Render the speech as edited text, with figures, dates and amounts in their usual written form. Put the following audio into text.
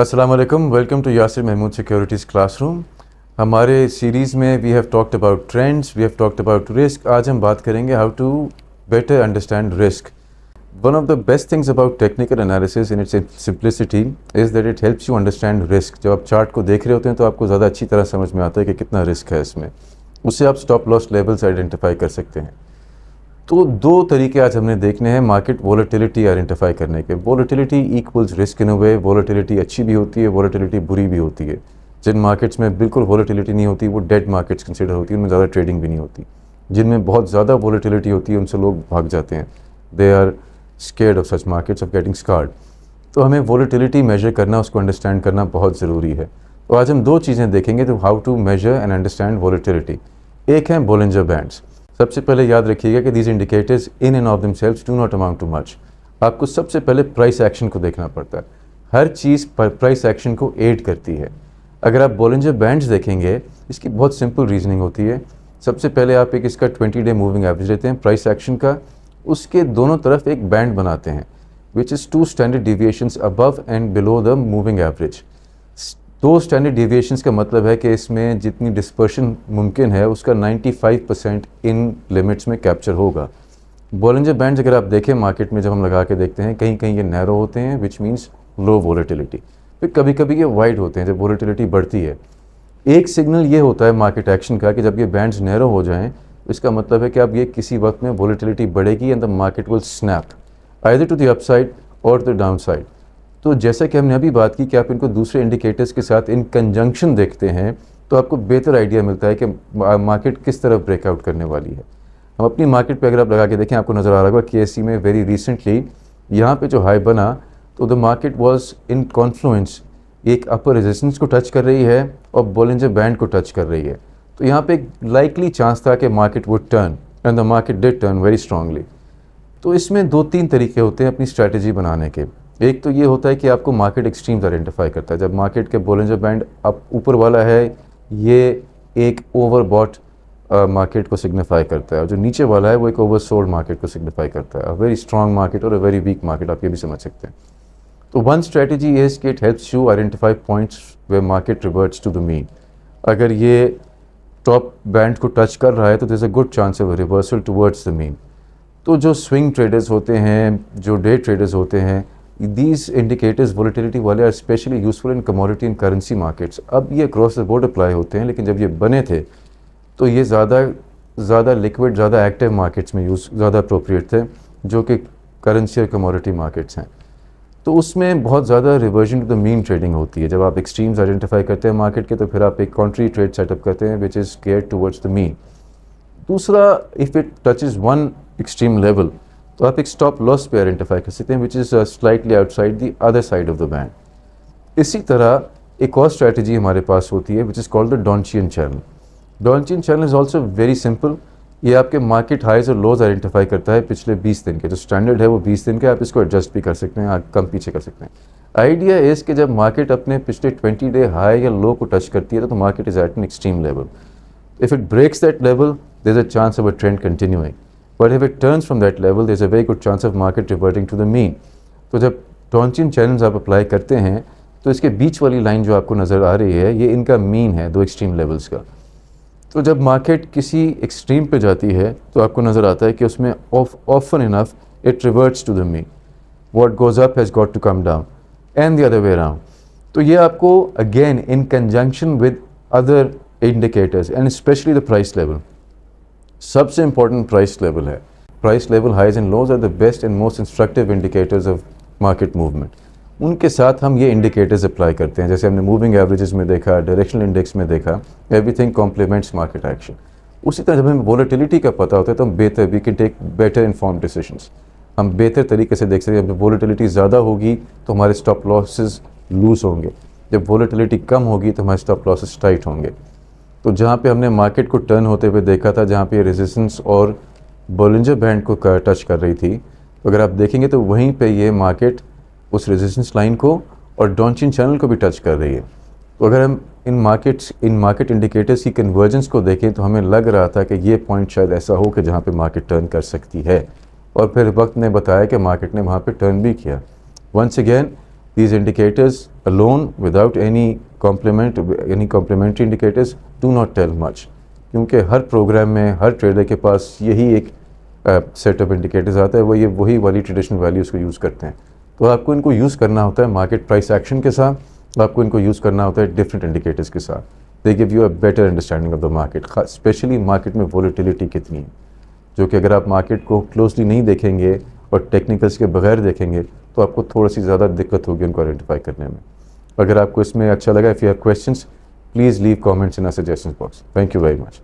अस्सलाम वालेकुम, welcome to Yasir Mahmood securities classroom. हमारे सीरीज़ में we have talked about trends, we have talked about risk. आज हम बात करेंगे how to better understand risk. One of the best things about technical analysis in its simplicity is that it helps you understand risk. जब आप chart को देख रहे होते हैं तो आपको ज़्यादा अच्छी तरह समझ में आता है कि कितना रिस्क है इसमें। उससे आप स्टॉप लॉस लेवल्स आइडेंटिफाई कर सकते हैं। तो दो तरीके आज हमने देखने हैं मार्केट वोलेटिलिटी आइडेंटिफाई करने के। Volatility equals risk in a way. Volatility अच्छी भी होती है, वोलेटिलिटी बुरी भी होती है। जिन मार्केट्स में बिल्कुल वोलेटिलिटी नहीं होती वो डेड मार्केट्स कंसिडर होती है, उनमें ज़्यादा ट्रेडिंग भी नहीं होती। जिनमें बहुत ज़्यादा वोलेटिलिटी होती है उनसे लोग भाग जाते हैं। They are scared of such markets of getting scared. तो हमें वोलेटिलिटी मेजर करना, उसको अंडरस्टैंड करना बहुत ज़रूरी है। तो आज हम दो चीज़ें देखेंगे तो how to measure and understand volatility. एक है बोलिंजर बैंड्स। सबसे पहले याद रखिएगा कि these indicators in and of themselves do not amount to much. आपको सबसे पहले प्राइस एक्शन को देखना पड़ता है। हर चीज़ प्राइस एक्शन को एड करती है। अगर आप बोलिंजर बैंड्स देखेंगे, इसकी बहुत सिंपल रीजनिंग होती है। सबसे पहले आप एक इसका 20 डे मूविंग एवरेज लेते हैं प्राइस एक्शन का, उसके दोनों तरफ एक बैंड बनाते हैं which is 2 standard deviations above and below the moving average. 2 standard deviations का मतलब है कि इसमें जितनी डिस्पर्शन मुमकिन है उसका 95% इन लिमिट्स में कैप्चर होगा। बॉलिंजर बैंड्स अगर आप देखें मार्केट में जब हम लगा के देखते हैं, कहीं कहीं ये नैरो होते हैं विच मीन्स लो वोलेटिलिटी, फिर कभी कभी ये वाइड होते हैं जब वोलेटिलिटी बढ़ती है। एक सिग्नल ये होता है मार्केट एक्शन का कि जब ये बैंड्स नैरो हो जाएं, इसका मतलब है कि अब ये किसी वक्त में वोलेटिलिटी बढ़ेगी and the market will snap either to the upside और द डाउन साइड। तो जैसा कि हमने अभी बात की कि आप इनको दूसरे इंडिकेटर्स के साथ इन कंजंक्शन देखते हैं तो आपको बेहतर आइडिया मिलता है कि मार्केट किस तरफ ब्रेकआउट करने वाली है। हम अपनी मार्केट पे अगर आप लगा के देखें, आपको नज़र आ रहा होगा KSE में वेरी रिसेंटली यहाँ पे जो हाई बना तो the market was in Confluence, एक अपर रेजिस्टेंस को टच कर रही है और बोलिंजर बैंड को टच कर रही है। तो यहाँ पे एक लाइकली चांस था कि market would turn and the market did turn very strongly. तो इसमें 2-3 तरीके होते हैं अपनी स्ट्रैटेजी बनाने के। एक तो ये होता है कि आपको मार्केट एक्सट्रीम्स आइडेंटिफाई करता है। जब मार्केट के बोलिंजर बैंड अब ऊपर वाला है, ये एक ओवरबॉट मार्केट को सिग्निफाई करता है और जो नीचे वाला है वो एक ओवरसोल्ड मार्केट को सिग्निफाई करता है। अ वेरी स्ट्रॉन्ग मार्केट और अ वेरी वीक मार्केट, आप ये भी समझ सकते हैं। तो वन स्ट्रैटेजी इज कि it helps you identify points where market reverts to the mean. अगर ये टॉप बैंड को टच कर रहा है तो there is a good chance of reversal towards the mean. तो जो स्विंग ट्रेडर्स होते हैं, जो डे ट्रेडर्स होते हैं, these indicators वोलेटिलिटी वाले are specially useful in commodity and currency markets. अब ये अक्रॉस द बोर्ड अप्लाई होते हैं, लेकिन जब ये बने थे तो ये ज़्यादा लिक्विड, ज़्यादा एक्टिव मार्केट्स में ज़्यादा अप्रोप्रिएट थे, जो कि करेंसी और कमोडिटी मार्केट्स हैं। तो उसमें बहुत ज़्यादा reversion to the mean trading होती है। जब आप एक्सट्रीम्स आइडेंटिफाई करते हैं मार्केट के तो फिर आप एक कॉन्ट्री ट्रेड सेटअप करते हैं which is geared towards the mean. दूसरा, if it touches one extreme level तो आप एक स्टॉप लॉस पे आइडेंटिफाई कर सकते हैं which is slightly outside the other side of the band. इसी तरह एक और स्ट्रैटेजी हमारे पास होती है which is called the Donchian channel. Donchian channel is also very simple. ये आपके मार्केट हाइज और लोज आइडेंटिफाई करता है पिछले 20 दिन के। जो स्टैंडर्ड है वो 20 दिन के, आप इसको एडजस्ट भी कर सकते हैं, आप कम पीछे कर सकते हैं। आइडिया इज़ कि जब मार्केट अपने पिछले 20 डे हाई या लो को टच करती है तो market is at an extreme level. If it breaks that level there is a chance of a trend continuing, but if it turns from that level there is a very good chance of market reverting to the mean. तो जब डॉन्चियन channels आप apply करते हैं तो इसके बीच वाली line जो आपको नज़र आ रही है, ये इनका मीन है दो एक्सट्रीम लेवल्स का। तो जब मार्केट किसी एक्सट्रीम पे जाती है तो आपको नज़र आता है कि उसमें often enough it reverts to the mean. What goes up has got to come down and the other way around. तो ये आपको again in conjunction with other indicators and specially the price level, सबसे important price level है। Price level highs and lows are the best and most instructive indicators of market movement. उनके साथ हम ये indicators apply करते हैं, जैसे हमने मूविंग एवरेजेस में देखा, डायरेक्शनल इंडेक्स में देखा, एवरीथिंग कॉम्प्लीमेंट्स मार्केट एक्शन। उसी तरह जब हमें वोलेटिलिटी का पता होता है तो हम we can take better inform decisions. हम बेहतर तरीके से देख सकते हैं। जब वोलेटिलिटी ज़्यादा होगी तो हमारे स्टॉप लॉसेस लूज होंगे, जब वोलेटिलिटी कम होगी तो हमारे स्टॉप लॉसेस टाइट होंगे। तो जहाँ पे हमने मार्केट को टर्न होते हुए देखा था, जहाँ पे रेजिस्टेंस और बोलिंजर बैंड को टच कर रही थी, तो अगर आप देखेंगे तो वहीं पे ये मार्केट उस रेजिस्टेंस लाइन को और डॉन्चियन चैनल को भी टच कर रही है। तो अगर हम इन मार्केट इंडिकेटर्स की कन्वर्जेंस को देखें तो हमें लग रहा था कि ये पॉइंट शायद ऐसा हो कि जहाँ पे मार्केट टर्न कर सकती है, और फिर वक्त ने बताया कि मार्केट ने वहाँ पे टर्न भी किया। Once again These indicators alone, without any complementary indicators, do not tell much. क्योंकि हर प्रोग्राम में हर ट्रेडर के पास यही एक सेट ऑफ इंडिकेटर्स आता है, वो ये वही वाली ट्रेडिशनल वैल्यूज़ को यूज़ करते हैं। तो आपको इनको यूज़ करना होता है मार्केट प्राइस एक्शन के साथ, आपको इनको यूज़ करना होता है डिफरेंट इंडिकेटर्स के साथ। They give you a better understanding of the market, specially market में वॉलेटिलिटी कितनी है, जो कि अगर आप मार्केट को क्लोजली नहीं देखेंगे और टेक्निकल्स के बगैर देखेंगे तो आपको थोड़ी सी ज़्यादा दिक्कत होगी उनको आइडेंटिफाई करने में। अगर आपको इसमें अच्छा लगा, if you have questions, please leave comments in our suggestions box. Thank you very much.